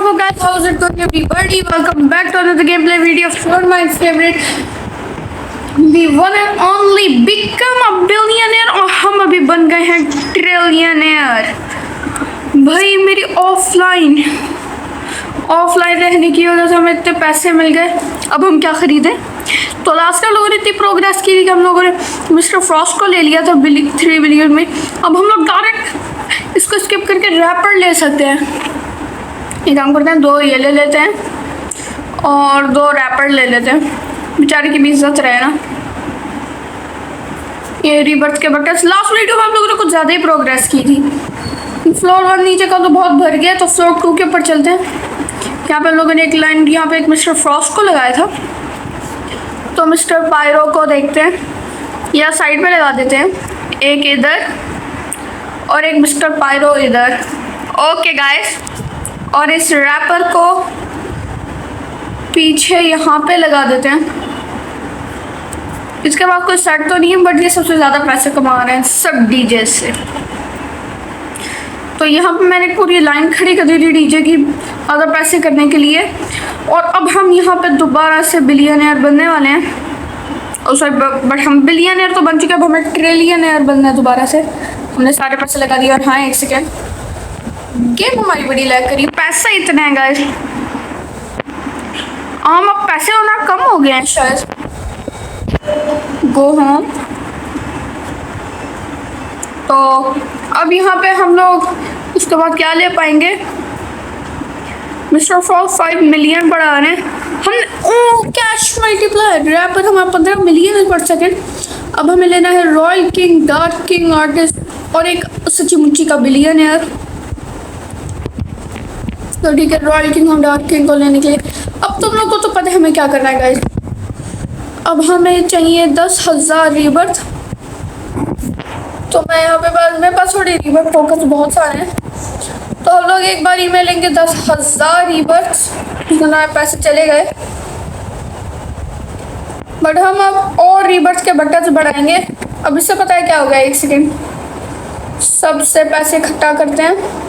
Hello guys, how's it going everybody? Welcome back to another gameplay video of Floor Mine's favorite. The one and only become a billionaire और हम अभी बन गए हैं trillionaire. भाई मेरी ऑफलाइन रहने की वजह से हमें इतने पैसे मिल गए। अब हम क्या खरीदें? तो लास्ट टाइम लोगों ने इतनी प्रोग्रेस की थी कि हम लोगों ने मिस्टर फ्रॉस्ट को ले लिया था 3 बिलियन में। अब हम लोग डायरेक्ट इसको स्किप करके रैपर ले सकते हैं। एक काम करते हैं, 2 ये ले लेते हैं और 2 रैपर ले लेते हैं, बेचारे की भी इज्जत रहे ना। ये रीबर्थ के बटन लास्ट वीडियो में हम लोगों ने कुछ ज़्यादा ही प्रोग्रेस की थी। फ्लोर 1 नीचे का तो बहुत भर गया, तो फ्लोर 2 के ऊपर चलते हैं। यहाँ पे हम लोगों ने एक लाइन यहाँ पे एक मिस्टर फ्रॉस्ट को लगाया था, तो मिस्टर पायरो को देखते हैं या साइड पे लगा देते हैं, एक इधर और एक मिस्टर पायरो इधर। ओके गाइस, और इस रैपर को पीछे यहाँ पे लगा देते हैं। इसके बाद कोई सेट तो नहीं है, बट ये सबसे ज़्यादा पैसे कमा रहे हैं सब डीजे से। तो यहाँ पे मैंने पूरी लाइन खड़ी कर दी थी डीजे की ज़्यादा पैसे करने के लिए। और अब हम यहाँ पे दोबारा से बिलियनर बनने वाले हैं। और सॉरी, बट हम बिलियनर तो बन चुके हैं, अब हमें ट्रिलियनर बनना है दोबारा से। हमने सारे पैसे लगा दिए। और हाँ, एक सेकेंड, गेम हमारी बड़ी लैग करी, पैसा इतना है गाइस। अब पैसे होना कम हो गए हैं शायद। Go home. तो अब यहाँ पे हम लोग उसके बाद क्या ले पाएंगे? मिस्टर फॉल 5 मिलियन बढ़ा रहे हैं हम। कैश मल्टीप्लायर रैपर हमारा 15 मिलियन पर सेकेंड। अब हमें लेना है royal king, dark king, artist और एक सच्ची मुच्ची का बिलियनर। तो ठीक है, रॉयल किंग और डार्क किंग को लेने के लिए अब तुम लोग को तो पता है हमें क्या करना है गाइस। अब हमें चाहिए 10,000 रीबर्थ। तो मैं यहाँ पे मेरे पास थोड़ी रीबर्थ टोकन बहुत सारे हैं, तो हम लोग एक बार में लेंगे 10,000 रीबर्थ। इतना पैसे चले गए, बट हम अब और रीबर्थ के बटन बढ़ाएंगे। अब इससे पता है क्या होगा, एक सेकेंड, सबसे पैसे इकट्ठा करते हैं।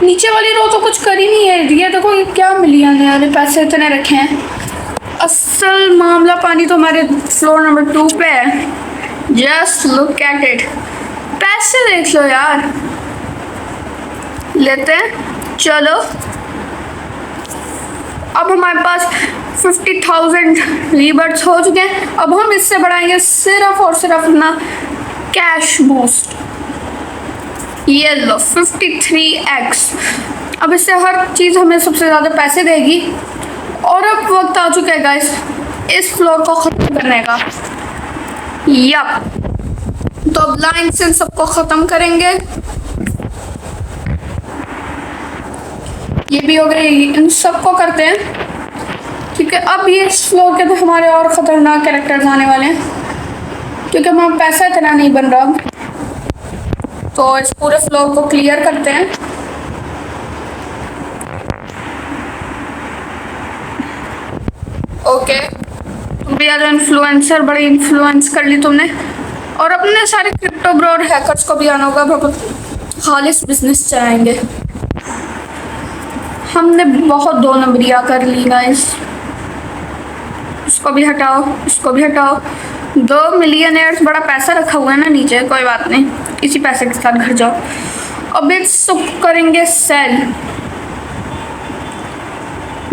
नीचे वाली रो तो कुछ कर ही नहीं है। ये देखो, ये क्या मिलियन है, पैसे इतने रखे हैं। असल मामला पानी तो हमारे फ्लोर नंबर 2 पे है। जस्ट लुक एट इट, पैसे देख लो यार। लेते हैं, चलो। अब हमारे पास 50,000 रीबर्ट्स हो चुके हैं। अब हम इससे बढ़ाएंगे सिर्फ और सिर्फ अपना कैश बूस्ट। ये लो 53x। अब इससे हर चीज़ हमें सबसे ज़्यादा पैसे देगी। और अब वक्त आ चुका है गाइस इस फ्लोर को ख़त्म करने का। यप, तो अब लाइन से सबको ख़त्म करेंगे। ये भी हो गए, इन सबको करते हैं, क्योंकि अब ये इस फ्लोर के तो हमारे और ख़तरनाक कैरेक्टर्स आने वाले हैं, क्योंकि हमारा पैसा इतना नहीं बन रहा। तो इस पूरे फ्लोर को क्लियर करते हैं। ओके, तुम भी आज इन्फ्लुएंसर, बड़ी इन्फ्लुएंस कर ली तुमने। और अपने सारे क्रिप्टो ब्रो और हैकर्स को भी आना होगा, बहुत खालिस बिजनेस चलाएंगे। हमने बहुत 2 नंबरियाँ कर ली गाइस। इसको भी हटाओ, इसको भी हटाओ। 2 मिलियनर्स बड़ा पैसा रखा हुआ है ना नीचे, कोई बात नहीं, इसी पैसे के साथ घर जाओ। अब इसको करेंगे सेल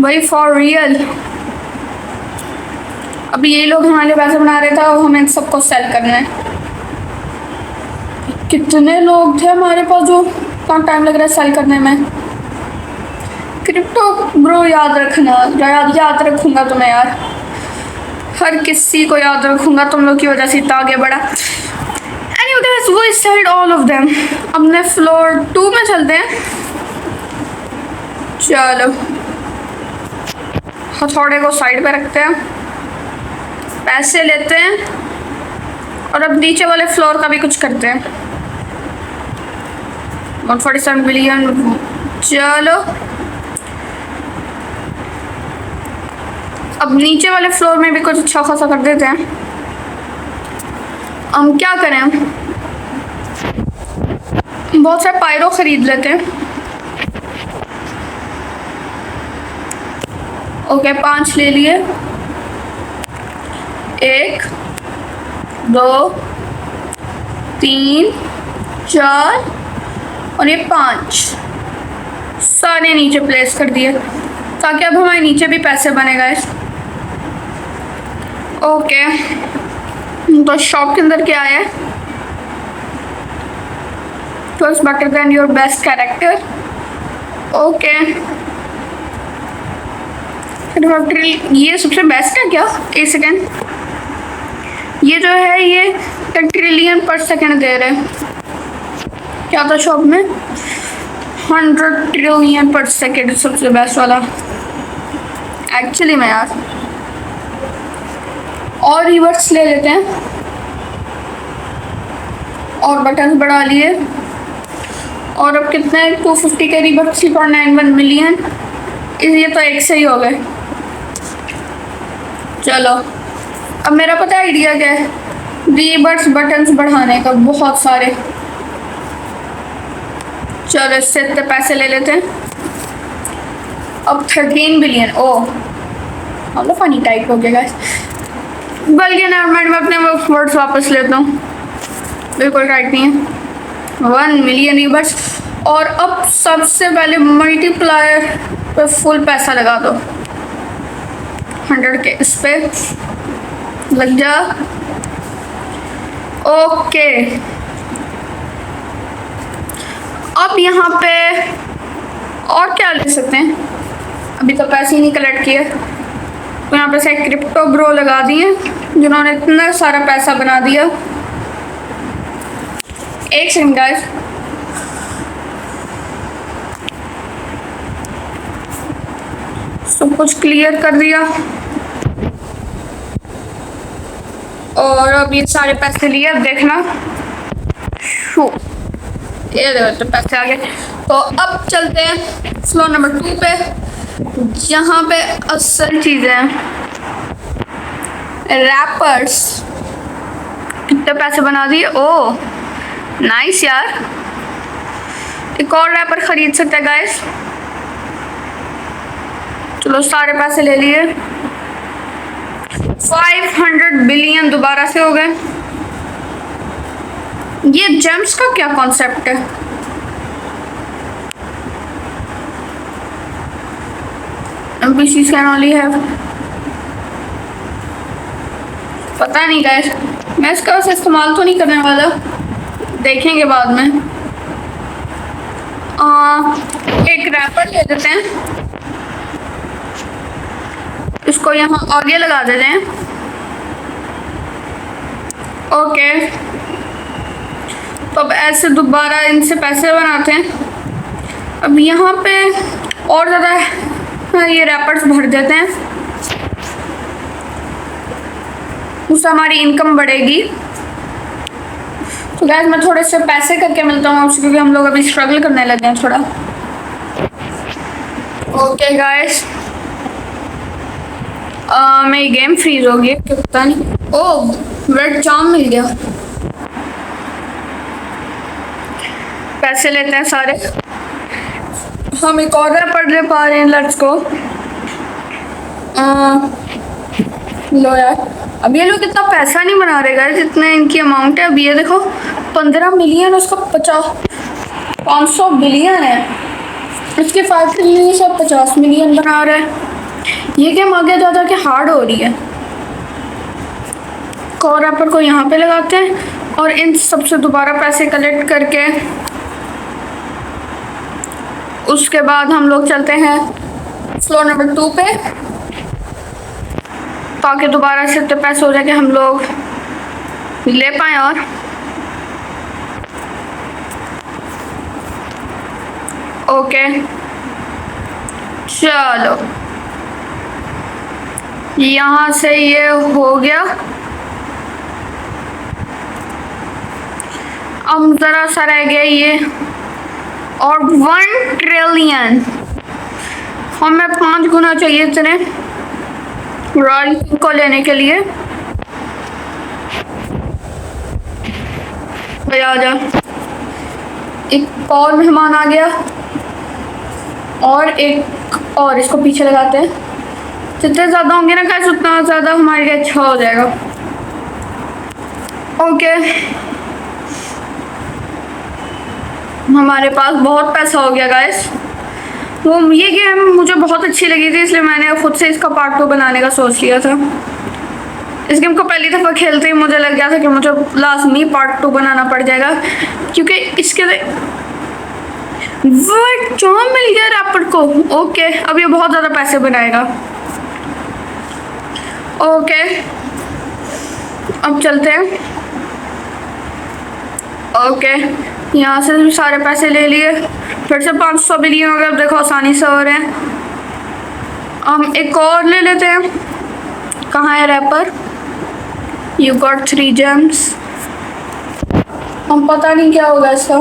भाई, फॉर रियल। अब ये लोग हमारे पैसे बना रहे थे और हमें सबको सेल करना है। कितने लोग थे हमारे पास, जो कहाँ टाइम लग रहा है सेल करने में। क्रिप्टो ब्रो याद रखना, याद रखूंगा तुम्हें यार, हर किसी को याद रखूंगा, तुम लोग की वजह से इतना आगे बढ़ा। Anyway guys, we sold all of them। अपने फ्लोर 2 में चलते हैं। चलो, हथौड़े को साइड पे रखते हैं, पैसे लेते हैं और अब नीचे वाले फ्लोर का भी कुछ करते हैं। 147 बिलियन। चलो, अब नीचे वाले फ्लोर में भी कुछ अच्छा खासा कर देते हैं। हम क्या करें, बहुत सारे पायरो खरीद लेते हैं। ओके 5 ले लिए, 1 2 3 4 और ये 5 सारे नीचे प्लेस कर दिए ताकि अब हमारे नीचे भी पैसे बनेगा इस। ओके तो शॉप के अंदर क्या है? First better than your best character. Okay ये सबसे बेस्ट है क्या? एक सेकेंड, ये जो है ये 10 ट्रिलियन पर सेकेंड दे रहे हैं। क्या था शॉप में? 100 ट्रिलियन पर सेकेंड सबसे बेस्ट वाला एक्चुअली में यार। और रिवर्स ले लेते हैं और बटन बढ़ा लिए। और अब कितने 250 के रिवर्स 3.91 मिलियन, ये तो एक से ही हो गए। चलो अब मेरा पता आइडिया क्या है, रिवर्स बटन्स बढ़ाने का बहुत सारे। चलो इससे इतने पैसे ले लेते हैं। अब 13 बिलियन। ओ हम लोग फनी टाइप हो गया गाइस। बल्कि नॉर्मल में अपने वर्ड्स वापस लेता हूँ, बिल्कुल राइट नहीं है। 1 मिलियन रिवर्स। और अब सबसे पहले मल्टीप्लायर पे फुल पैसा लगा दो, 100 के इस पे लग जा। ओके अब यहाँ पे और क्या ले सकते हैं? अभी तो पैसे ही नहीं कलेक्ट किए, तो यहाँ पे से क्रिप्टो ब्रो लगा दिए जिन्होंने इतना सारा पैसा बना दिया। एक सेकंड गाइस, सब कुछ क्लियर कर दिया और अब ये सारे पैसे लिए। अब देखना शो, ये देखो तो पैसे आ गए। तो अब चलते हैं फ्लोर नंबर 2 पे, जहाँ पे असल चीजें हैं। रैपर्स कितने पैसे बना दिए? ओ नाइस यार, एक और रैपर खरीद सकते हैं गाइस। चलो सारे पैसे ले लिए, 500 बिलियन दोबारा से हो गए। ये जेम्स का क्या कॉन्सेप्ट है? NPCs can only have, पता नहीं गाइस, मैं इसका वैसे इस्तेमाल तो नहीं करने वाला, देखेंगे बाद में। एक रैपर ले लेते हैं, इसको यहाँ आगे लगा देते हैं। ओके तो अब ऐसे दोबारा इनसे पैसे बनाते हैं। अब यहाँ पे और ज़्यादा ये रैपर्स भर देते हैं, उससे हमारी इनकम बढ़ेगी। तो गाइस मैं थोड़े से पैसे करके मिलता हूँ आपसे, क्योंकि हम लोग अभी स्ट्रगल करने लगे हैं थोड़ा। ओके गाइस मेरी गेम फ्रीज हो गई, पता नहीं। ओह रेड चार्म मिल गया। पैसे लेते हैं सारे, हम एक और पढ़ ले पा रहे हैं। लेट्स को लो यार, अब ये लोग इतना पैसा नहीं बना रहे गाइस जितने इनकी अमाउंट है। अब ये देखो 15 मिलियन, उसका 500 बिलियन है, इसके 5 ट्रिलियन सब 50 मिलियन बना रहे हैं। ये गेम आगे जा जाके हार्ड हो रही है। और रैपर को यहाँ पे लगाते हैं और इन सबसे दोबारा पैसे कलेक्ट करके उसके बाद हम लोग चलते हैं फ्लोर नंबर 2 पे, ताकि दोबारा से इतने पैसे हो जाए कि हम लोग ले पाए। और ओके चलो यहाँ से ये हो गया। अब जरा सा रह गया ये, और 1 ट्रिलियन हमें 5 गुना चाहिए इतने रॉयल को लेने के लिए। आ जा, एक और मेहमान आ गया और एक और, इसको पीछे लगाते हैं। जितने ज़्यादा होंगे ना गाइस उतना ज़्यादा हमारे लिए अच्छा हो जाएगा। ओके, हमारे पास बहुत पैसा हो गया गाइस। वो ये गेम मुझे बहुत अच्छी लगी थी, इसलिए मैंने खुद से इसका पार्ट 2 बनाने का सोच लिया था। इस गेम को पहली दफ़ा खेलते ही मुझे लग गया था कि मुझे लाजमी पार्ट 2 बनाना पड़ जाएगा, क्योंकि इसके जॉब मिल गया रैपर को। ओके, अब ये बहुत ज़्यादा पैसे बनाएगा। ओके, अब चलते हैं। ओके, यहाँ से भी सारे पैसे ले लिए, फिर से 500 बिलियन हो गए। अब देखो आसानी से हो रहे हैं। हम एक और ले लेते हैं। कहाँ है रैपर? You got 3 gems। हम पता नहीं क्या होगा इसका।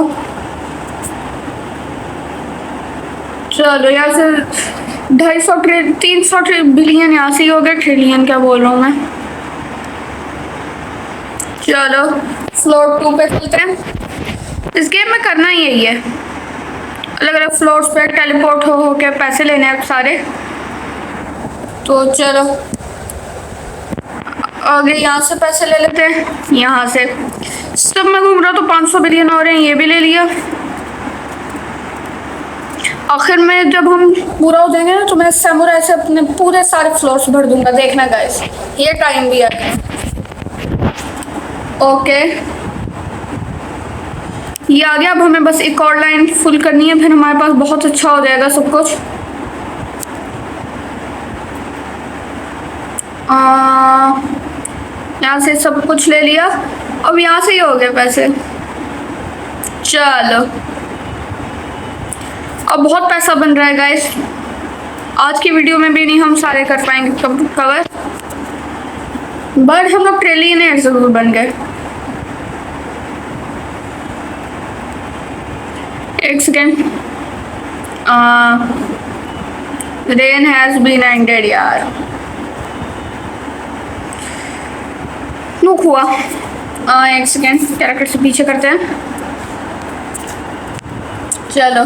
चलो यहाँ से 250 300 बिलियन यहाँ से ही हो गए। ट्रिलियन क्या बोल रहा हूँ मैं। चलो फ्लोर 2 पे चलते हैं। इस गेम में करना ही यही है, अलग अलग फ्लोर्स पे टेलीपोर्ट हो के पैसे लेने हैं सारे। तो चलो आगे यहाँ से पैसे ले लेते हैं। यहाँ से सब में घूम रहा तो 500 बिलियन हो रहे हैं, ये भी ले लिया। आखिर में जब हम पूरा हो जाएंगे ना तो मैं सैमुराई से अपने पूरे सारे फ्लोर्स भर दूंगा, देखना गाइस। ये टाइम भी है। ओके, ये आ गया। अब हमें बस एक और लाइन फुल करनी है, फिर हमारे पास बहुत अच्छा हो जाएगा सब कुछ। यहाँ से सब कुछ ले लिया, अब यहाँ से ही हो गए पैसे। चलो अब बहुत पैसा बन रहा है गाइस। आज की वीडियो में भी नहीं हम सारे कर पाएंगे कवर, बट हम लोग ट्रिलियनेयर जरूर बन गए। एक second, rain has been ended यार। नुक हुआ। एक सेकेंड, कैरेक्टर से पीछे करते हैं। चलो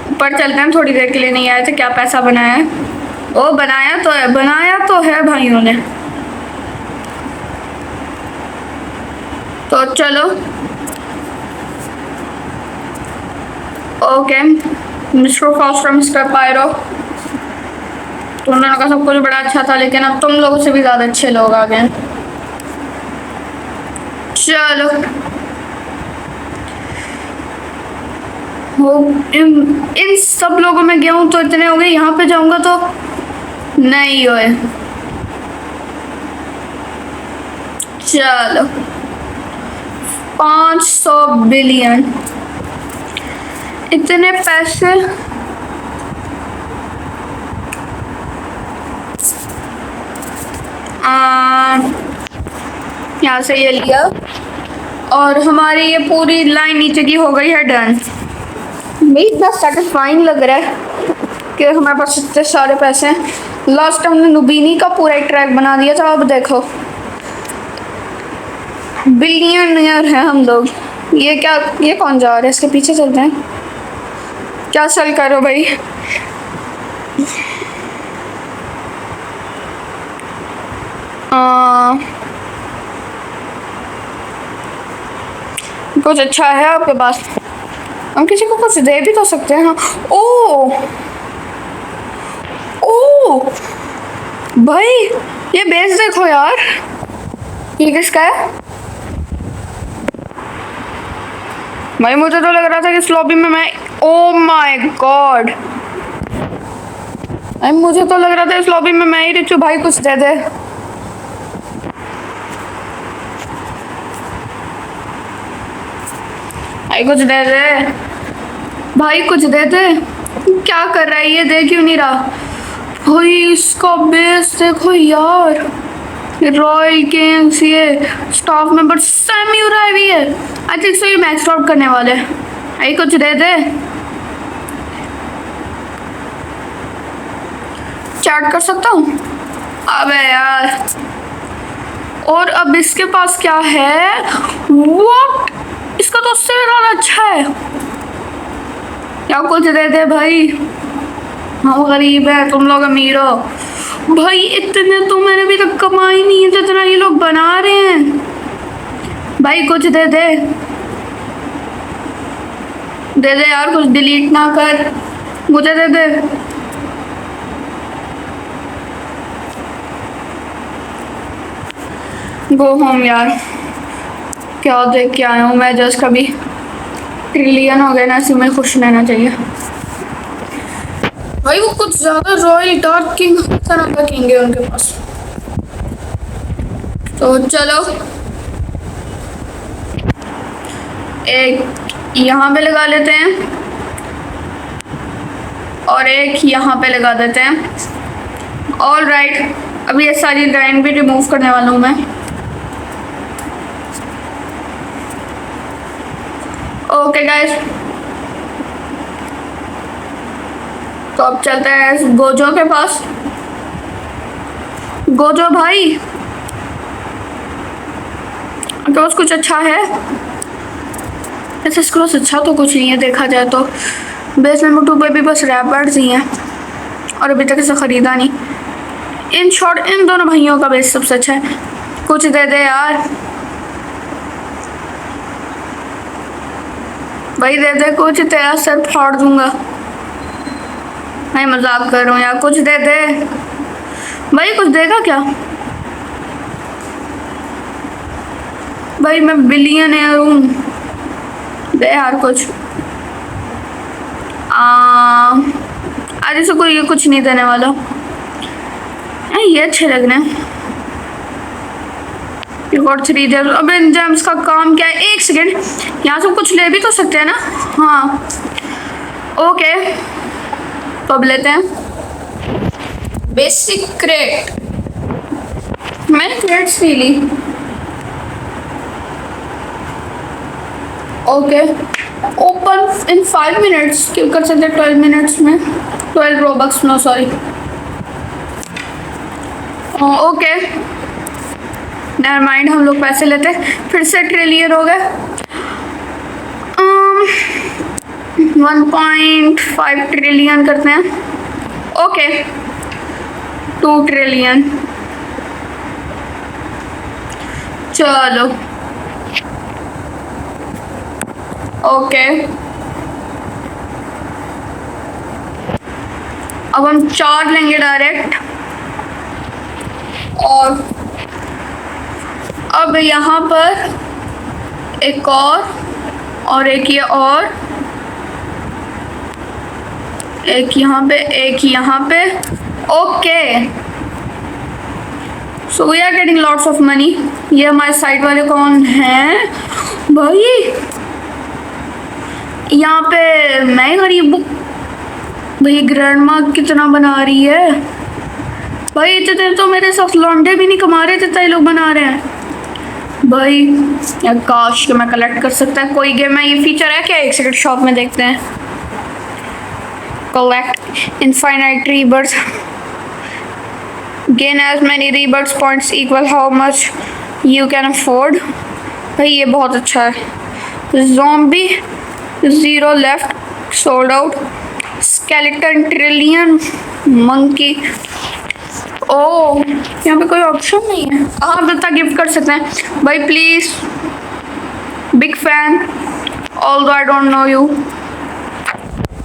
ऊपर चलते हैं, थोड़ी देर के लिए नहीं आए थे। क्या पैसा बनाया है? ओ बनाया तो है भाइयों ने। तो चलो okay, mister Foster, mister Pyro, तुम दोनों का सब कुछ बड़ा अच्छा था, लेकिन अब तुम लोगों से भी ज़्यादा अच्छे लोग आ गए। चलो वो इन सब लोगों में गया हूँ तो इतने हो गए। यहाँ पे जाऊंगा तो नहीं होए। चलो 500 बिलियन, इतने पैसे। यहाँ से ये लिया और हमारी ये पूरी लाइन नीचे की हो गई है डन। भाई इतना सेटिस्फाइंग लग रहा है कि हमारे पास इतने सारे पैसे हैं। लास्ट टाइम हमने नुबीनी का पूरा एक ट्रैक बना दिया था, अब देखो बिलियनियर है हम लोग। ये क्या, ये कौन जा रहा है? इसके पीछे चलते हैं। क्या सेल करो भाई। कुछ अच्छा है आपके पास? हम किसी को कुछ दे भी तो सकते हैं। हाँ, ओ भाई ये बेस देखो यार, ये किसका है? भाई मुझे तो लग रहा था कि इस लॉबी में मैं, ओ माय गॉड, मुझे तो लग रहा था इस लॉबी में मैं ही रिच हूँ। भाई कुछ दे दे। भाई कुछ दे दे, भाई कुछ दे दे। क्या कर रहा है ये? दे क्यों नहीं रहा? भाई इसका बेस देखो यार, रॉयल गेम्स, ये स्टाफ मेंबर सैमुराई भी है। आई थिंक सो ये मैच आउट करने वाले हैं। भाई कुछ दे दे। चैट कर सकता हूँ? अबे यार, और अब इसके पास क्या है? व्हाट, इसका तो उससे ज़्यादा अच्छा है। क्या कुछ दे दे भाई, हम गरीब है, तुम लोग अमीर हो। भाई इतने तो मैंने अभी तक कमाई नहीं है जितना ये लोग बना रहे हैं। भाई कुछ दे दे, दे दे यार, कुछ डिलीट ना कर, मुझे दे दे। गो होम यार, क्या देख के आया हूँ मैं, जस्ट कभी ट्रिलियन हो गए ना, इसी में खुश रहना चाहिए। भाई वो कुछ ज्यादा रॉयल डार्क किंग तरह का किंग है उनके पास। तो चलो एक यहाँ पे लगा लेते हैं और एक यहाँ पे लगा देते हैं। ऑल राइट, अभी ये सारी लाइन भी रिमूव करने वाला हूँ मैं। ओके गाइस, तो अब चलते हैं गोजो के पास। गोजो भाई, तो कुछ अच्छा है? ऐसे स्क्रोस अच्छा तो कुछ नहीं है देखा जाए तो। बेस नंबर 2 पे भी बस रैपर्स ही हैं और अभी तक इसे खरीदा नहीं। इन शॉर्ट इन दोनों भाइयों का बेस सबसे अच्छा है। कुछ दे दे यार भाई, दे दे कुछ, तेरा सर फाड़ दूंगा। मैं मजाक कर रहा हूँ यार, कुछ दे दे भाई, कुछ देगा क्या भाई? मैं बिलियनर हूँ, दे यार कुछ। आज से कोई ये कुछ नहीं देने वाला। ये अच्छे लग रहे हैं। 3 जेम्स। अब इन जेम्स का काम क्या है? एक सेकेंड, यहाँ से कुछ ले भी तो सकते हैं ना? हाँ ओके, तो अब लेते हैं बेसिक क्रेट। मैंने क्रेट्स नहीं ली। ओके, ओपन इन 5 मिनट्स क्यों कर सकते? 12 मिनट्स में 12 Robux, no sorry. Okay never mind, हम लोग पैसे लेते हैं। फिर से ट्रिलियन हो गए। 1.5 ट्रिलियन करते हैं। ओके 2 ट्रिलियन, चलो ओके। अब हम 4 लेंगे डायरेक्ट, और अब यहाँ पर एक और एक ये, और एक यहाँ पे, एक यहाँ पे। Okay so we are getting lots of money. ये हमारे साइड वाले कौन हैं भाई? यहाँ पे मैं गरीब हूँ भाई। ग्रैंडमा कितना बना रही है भाई? इतने तो मेरे साथ लौंडे भी नहीं कमा रहे थे, ये लोग बना रहे हैं भाई। यार काश कि मैं कलेक्ट कर सकता है। कोई गेम में ये फीचर है क्या? एक सेकंड शॉप में देखते हैं। Collect infinite rebirths, gain as many rebirths points equal how much you can afford. भाई ये बहुत अच्छा है। Zombie 0 left, sold out. Skeleton trillion, monkey. ओ यहाँ पे कोई ऑप्शन नहीं है। हाँ बता गिफ्ट कर सकते हैं भाई please. Big fan although I don't know you.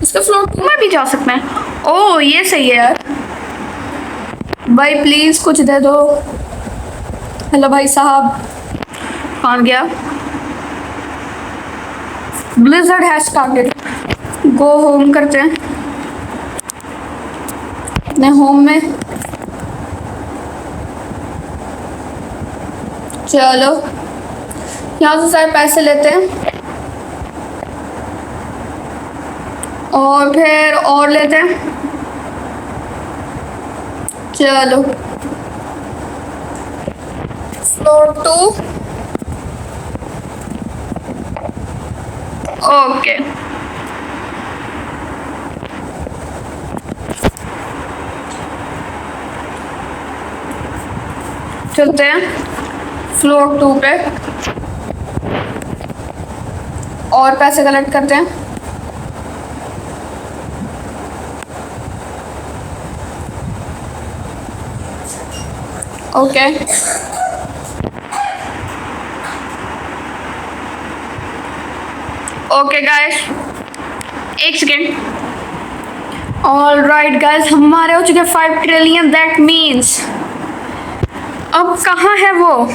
इसके फ्लोर 2 में भी जा सकते हैं। ओ ये सही है यार भाई, प्लीज कुछ दे दो। हेलो भाई साहब, कौन गया? Blizzard has started. Go home करते हैं अपने होम में। चलो यहाँ से सारे पैसे लेते हैं और फिर और लेते हैं। चलो फ्लोर 2। ओके चलते हैं फ्लोर 2 पे और पैसे कलेक्ट करते हैं। ओके ओके गाइस, एक सेकेंड। ऑल राइट गाइस, हमारे हो चुके 5 ट्रिलियन। दैट मीन्स अब कहाँ है वो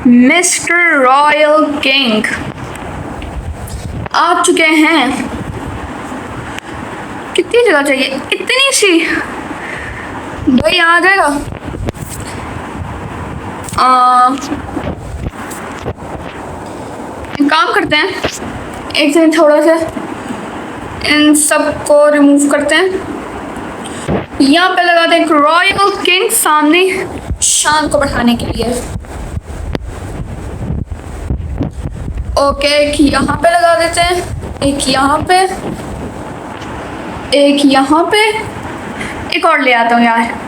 मिस्टर रॉयल किंग? आ चुके हैं। कितनी जगह चाहिए? इतनी सी भाई, आ जाएगा। काम करते हैं, एक सेकंड, थोड़ा सा इन सबको रिमूव करते हैं। यहाँ पे लगा दें एक रॉयल किंग सामने शान को बढ़ाने के लिए। ओके, एक यहाँ पे लगा देते हैं, एक यहाँ पे, एक यहाँ पे, एक और ले आता हूँ यार।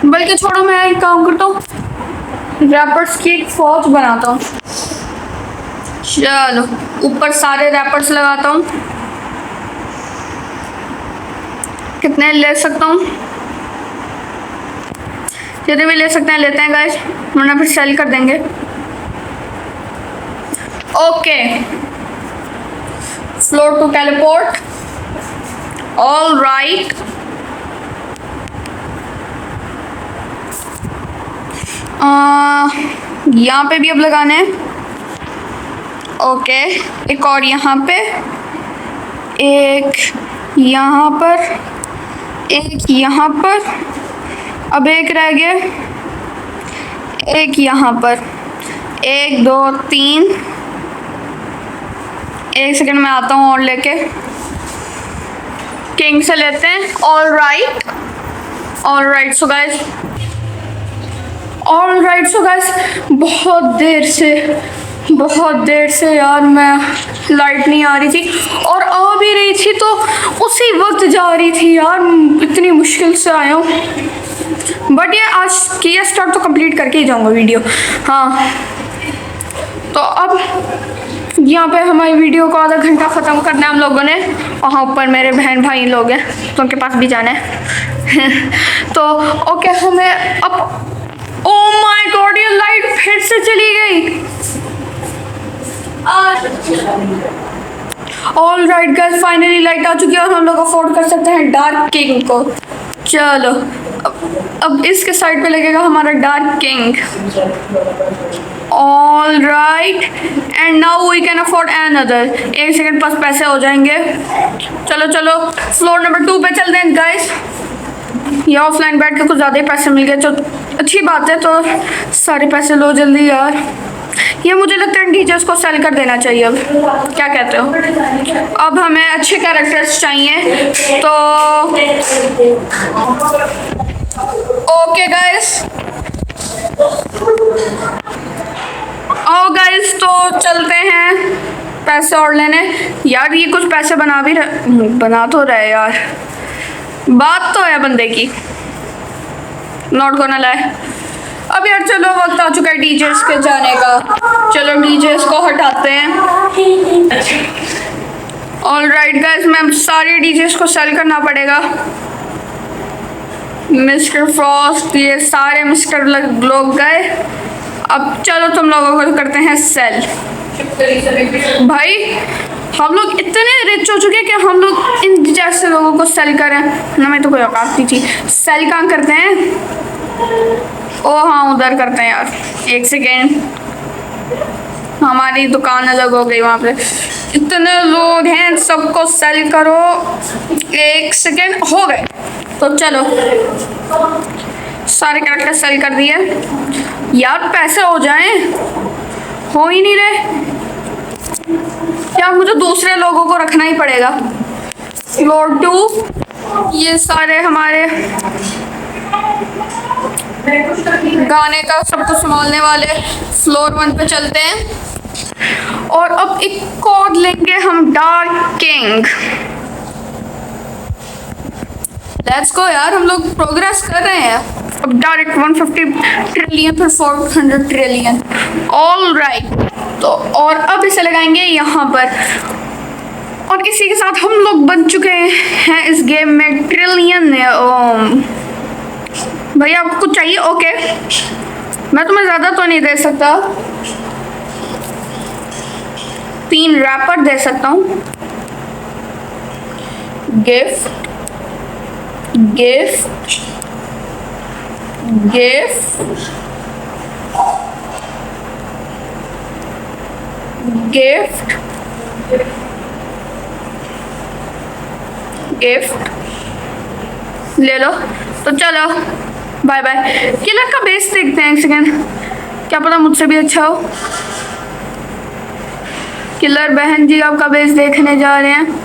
बल्कि छोड़ो, मैं एक काम करता हूँ, रैपर्स की एक फौज बनाता हूँ। चलो, ऊपर सारे रैपर्स लगाता हूँ। कितने ले सकता हूँ? जितने भी ले सकते हैं लेते हैं गाइस, वरना फिर सेल कर देंगे। Okay, floor to teleport. All right, यहाँ पे भी अब लगाने हैं। ओके, एक और यहाँ पे, एक यहाँ पर, एक यहाँ पर, अब एक रह गया, एक यहाँ पर, 1 2 3। एक सेकंड में आता हूँ और लेके किंग से लेते हैं। All right, all right so guys, all right so guys, बहुत देर से यार मैं लाइट नहीं आ रही थी, और आ भी रही थी तो उसी वक्त जा रही थी यार। इतनी मुश्किल से आया हूँ, बट ये आज किया स्टार्ट तो कंप्लीट करके ही जाऊँगा वीडियो। हाँ, तो अब यहाँ पे हमारी वीडियो को आधा घंटा ख़त्म करना है हम लोगों ने। वहाँ ऊपर मेरे बहन भाई लोग हैं तो उनके पास भी जाना है। तो ओके, हमें अब, ओ माय गॉड, ये लाइट फिर से चली गई। All right guys, finally light आ चुकी है और हम लोग अफोर्ड कर सकते हैं डार्क किंग को। चलो, अब इसके साइड पे लगेगा हमारा dark king. All right, and now we can afford another. एक सेकंड पास पैसे हो जाएंगे। चलो चलो, फ्लोर नंबर 2 पे चलते हैं गाइस। ये ऑफलाइन बैठ के कुछ ज़्यादा ही पैसे मिल गए, तो अच्छी बात है। तो सारे पैसे लो जल्दी यार। ये मुझे लगता है डीजर्स को सेल कर देना चाहिए। अब क्या कहते हो? अब हमें अच्छे कैरेक्टर्स चाहिए, तो ओके गाइस, आओ गाइस, तो चलते हैं पैसे और लेने। यार ये कुछ पैसे बना तो रहे यार, बात तो है बंदे की, नॉट गोना लाए। अब यार चलो, वक्त आ चुका है डीजेस के जाने का। चलो डीजेस को हटाते हैं। ऑल राइट गाइस, मैं सारे डीजेस को सेल करना पड़ेगा। मिस्टर फ्रॉस्ट, ये सारे मिस्टर लोग गए। अब चलो तुम लोगों को करते हैं सेल। भाई हम लोग इतने रिच हो चुके हैं कि हम लोग इन जैसे लोगों को सेल करें, हमें तो कोई औकात नहीं थी। सेल कहाँ करते हैं? ओ हाँ, उधर करते हैं यार। एक सेकेंड, हमारी दुकान अलग हो गई वहाँ पे। इतने लोग हैं, सबको सेल करो। एक सेकेंड, हो गए। तो चलो, सारे कैरेक्टर सेल कर दिए यार। पैसे हो जाएं, हो ही नहीं रहे यार। मुझे दूसरे लोगों को रखना ही पड़ेगा। फ्लोर 2, ये सारे हमारे गाने का सब कुछ संभालने वाले। फ्लोर 1 पे चलते हैं और अब एक कोड लेंगे हम, डार्क किंग। लेट्स गो यार, हम लोग प्रोग्रेस कर रहे हैं। अब डायरेक्ट 150 ट्रिलियन, फिर 400 ट्रिलियन। ऑल राइट, तो और अब इसे लगाएंगे यहाँ पर, और इसी के साथ हम लोग बन चुके हैं इस गेम में ट्रिलियन भैया आपको कुछ चाहिए? ओके, मैं तुम्हें ज्यादा तो नहीं दे सकता, 3 रैपर दे सकता हूँ। Gift gift gift gift gift ले लो। तो चलो बाय बाय। किलर का बेस देखते हैं एक सेकेंड, क्या पता मुझसे भी अच्छा हो। किलर बहन जी आपका बेस देखने जा रहे हैं।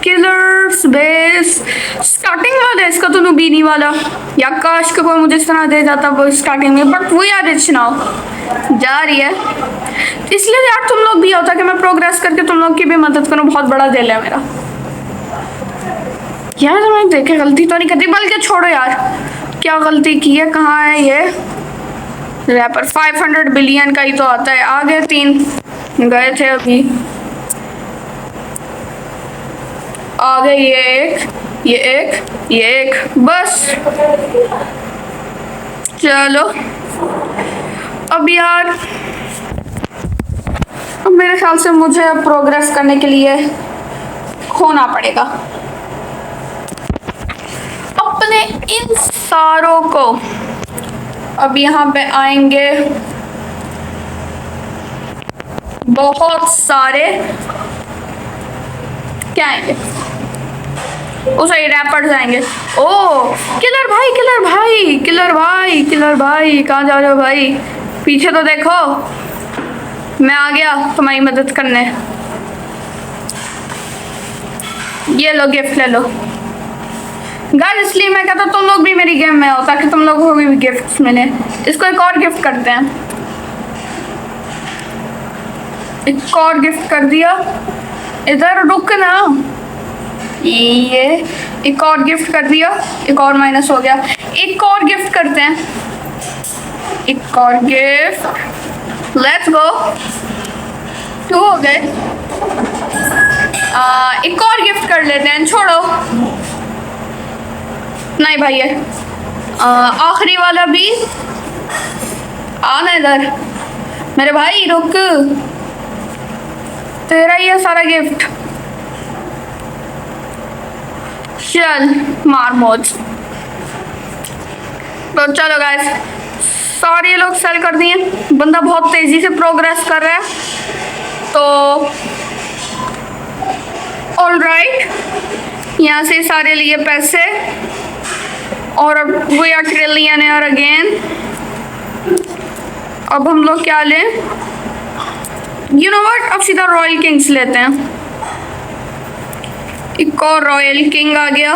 किलर्स बेस स्टार्टिंग वाला है इसका, तो नूबीनी वाला, या काश का कोई मुझे इस तरह दे जाता वो स्टार्टिंग में, बट वो यार रिच नाउ जा रही है, इसलिए यार तुम लोग भी होता कि मैं प्रोग्रेस करके तुम लोग की भी मदद करूं। बहुत बड़ा दिल है मेरा यार, तो मैं देखे गलती तो नहीं करती, बल्कि छोड़ो यार क्या गलती की है। कहाँ है ये रैपर? 500 बिलियन का ही तो आता है। आगे 3 गए थे अभी, आगे ये एक बस। चलो अब यार, अब मेरे ख्याल से मुझे प्रोग्रेस करने के लिए खोना पड़ेगा अपने इन सारों को। अब यहाँ पे आएंगे बहुत सारे, क्या आएंगे? ओ सही रैपर्स आएंगे। ओ किलर भाई, किलर भाई, किलर भाई, किलर भाई, कहाँ जा रहे हो भाई? पीछे तो देखो, मैं आ गया तुम्हारी मदद करने। ये लो गिफ्ट ले लो गाइस, इसलिए मैं कहता तुम लोग भी मेरी गेम में हो ताकि तुम लोगों को भी गिफ्ट्स मिले। इसको एक और गिफ्ट करते हैं, एक और गिफ्ट कर दिया। इधर रुक ना, ये एक और गिफ्ट कर दिया, एक और माइनस हो गया। एक और गिफ्ट करते हैं, एक और गिफ्ट, लेट्स गो, 2 हो गए। एक और गिफ्ट कर लेते हैं, छोड़ो नहीं भाई है। आखिरी वाला भी आना इधर मेरे भाई, रुक, तेरा ही है सारा गिफ्ट। चल मार मौज। तो चलो गाइस, सारे लोग सेल कर दिए, बंदा बहुत तेजी से प्रोग्रेस कर रहा है। तो ऑलराइट, यहाँ से सारे लिए पैसे, और अब वी आर ट्रिलियनर अगेन। अब हम लोग क्या लें? यू नो व्हाट, अब सीधा रॉयल किंग्स लेते हैं। एक और रॉयल किंग आ गया।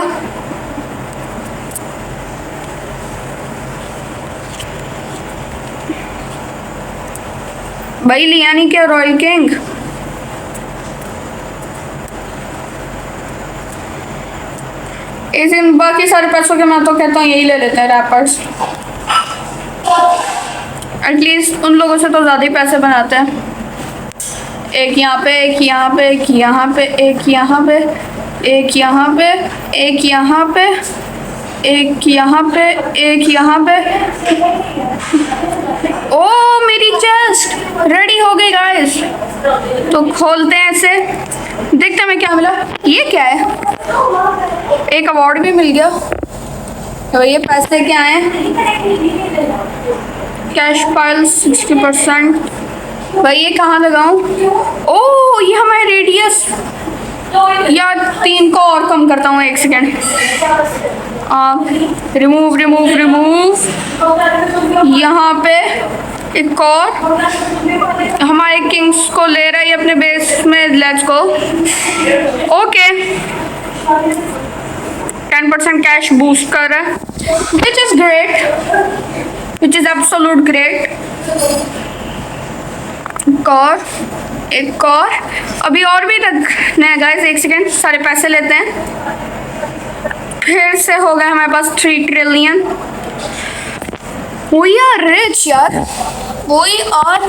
भाई लिया नहीं क्या रॉयल किंग? इस इन बाकी सारे पैसों के मैं तो कहता हूँ यही ले लेते हैं रैपर्स, एटलीस्ट उन लोगों से तो ज़्यादा ही पैसे बनाते हैं। एक यहाँ पे, एक यहाँ पे, एक यहाँ पे, एक यहाँ पे, एक यहाँ पे, एक यहाँ पे, एक यहाँ पे, एक यहाँ पे। ओ मेरी चेस्ट रेडी हो गई गाइस, तो खोलते हैं इसे, देखते हैं हमें क्या मिला। ये क्या है? एक अवार्ड भी मिल गया। तो ये पैसे क्या हैं? Cash pile 60%। भाई ये कहाँ लगाऊं? ओ ये हमारे रेडियस, या 3 को और कम करता हूँ, 1 सेकेंड। Remove remove remove. यहाँ पे एक और हमारे किंग्स को ले रहा है अपने बेस में, let's go. Okay 10% cash boost कर रहा है, which is great, which is absolute great. एक और अभी और भी रखने हैं गाइस, 1 सेकेंड, सारे पैसे लेते हैं। फिर से हो गए हमारे पास 3 ट्रिलियन। We are rich यार, we are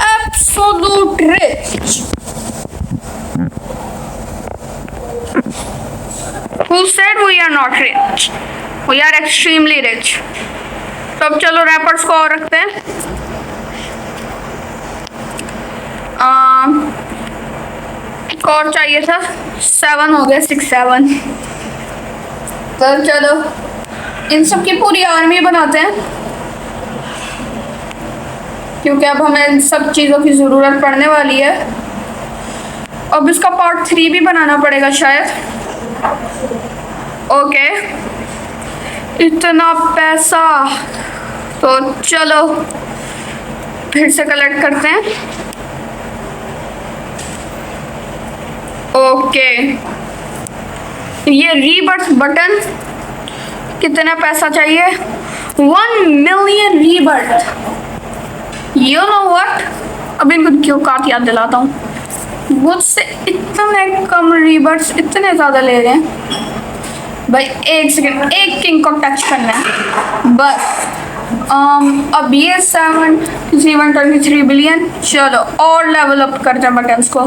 absolute rich। Who Who said we are not rich? We are extremely rich. तो अब चलो रैपर्स को और रखते हैं. एक और चाहिए था. 7 हो गए. 6 7. तो चलो इन सब की पूरी आर्मी बनाते हैं, क्योंकि अब हमें इन सब चीज़ों की ज़रूरत पड़ने वाली है. अब इसका पार्ट 3 भी बनाना पड़ेगा शायद. ओके, इतना पैसा. तो चलो फिर से कलेक्ट करते हैं. ओके, ये रीबर्थ बटन. कितना पैसा चाहिए? 1 million rebirth. You know what, अब इनको क्यों काट याद दिलाता हूँ. मुझसे इतने कम रीबर्थ इतने ज़्यादा ले रहे हैं भाई. एक सेकंड, एक किंग को टच करना है बस. अब ये 723 बिलियन. चलो और लेवल अप करते हैं बटन्स को.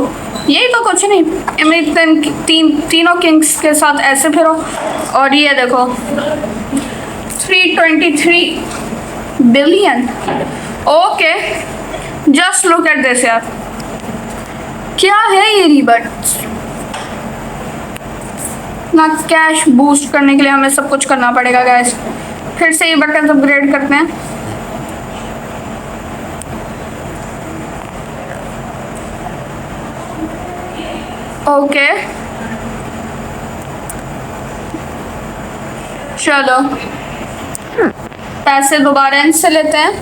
यही तो कुछ नहीं, तीनों किंग्स के साथ ऐसे फिरो. और ये देखो 323 billion. Okay, just look at this यार. क्या है ये रीबर्थ? ना कैश बूस्ट करने के लिए हमें सब कुछ करना पड़ेगा गाइस. फिर से ये बटन अपग्रेड करते हैं. ओके, चलो पैसे दोबारा इनसे लेते हैं.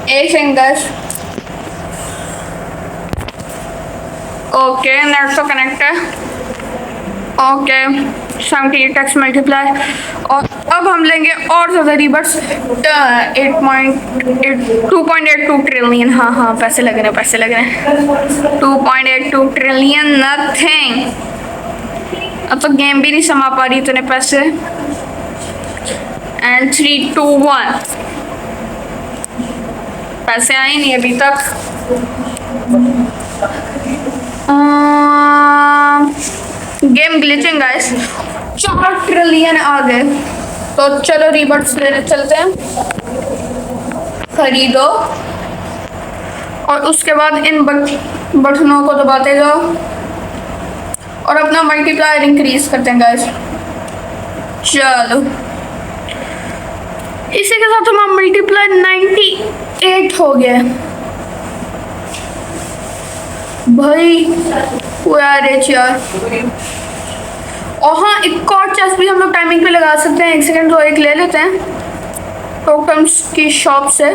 एक फिंगर. ओके, नेट तो कनेक्ट है. Okay, 78 tax multiply. और अब हम लेंगे और ज़्यादा रीबर्स. 2.82 ट्रिलियन. हाँ पैसे लग रहे हैं, पैसे लग रहे हैं. 2.82 ट्रिलियन नथिंग. अब तो गेम भी नहीं समा पा रही इतने पैसे. एंड 3 2 1 पैसे आए नहीं अभी तक. Game glitching guys. 4 ट्रिलियन आ गए. तो चलो रीबर्ट्स लेने चलते हैं. खरीदो और उसके बाद इन बटनों को दबाते जाओ और अपना मल्टीप्लायर इंक्रीज करते हैं गाइस. चलो इसी के साथ हमारा मल्टीप्लायर 98 हो गया भाई. वो यार यार. और हाँ, एक और चेस्ट भी हम लोग टाइमिंग पे लगा सकते हैं. एक सेकंड, तो एक ले लेते हैं टोकन्स की शॉप से.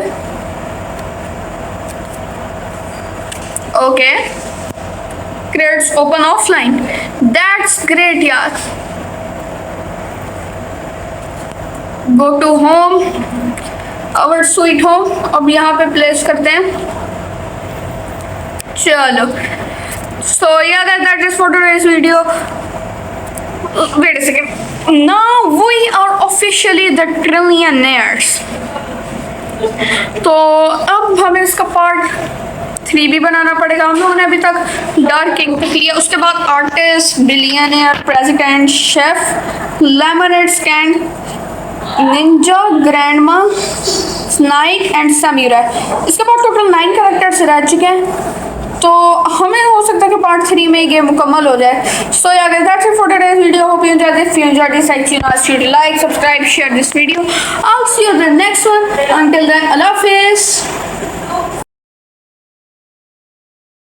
Okay, creds open offline. That's great यार. Go to home, our sweet home. अब यहाँ पे प्लेस करते हैं. चलो, so yeah, that is for today's video. Wait a second. Now we are officially the trillionaires. तो अब हमें इसका पार्ट 3 भी बनाना पड़ेगा. हम लोगों ने अभी तक डार्क किंग तक लिया. उसके बाद artist, billionaire, president, chef, lemonade stand, ninja, grandma, snake and samurai. इसके बाद टोटल 9 कैरेक्टर्स रह चुके हैं. तो हमें हो सकता है कि पार्ट 3 में ये मुकम्मल हो जाए. सो या guys, that's it for today's video. Hope you enjoyed this. If you enjoyed this, like, subscribe, share this video. I'll see you in the next one. Until then, Allah Hafiz.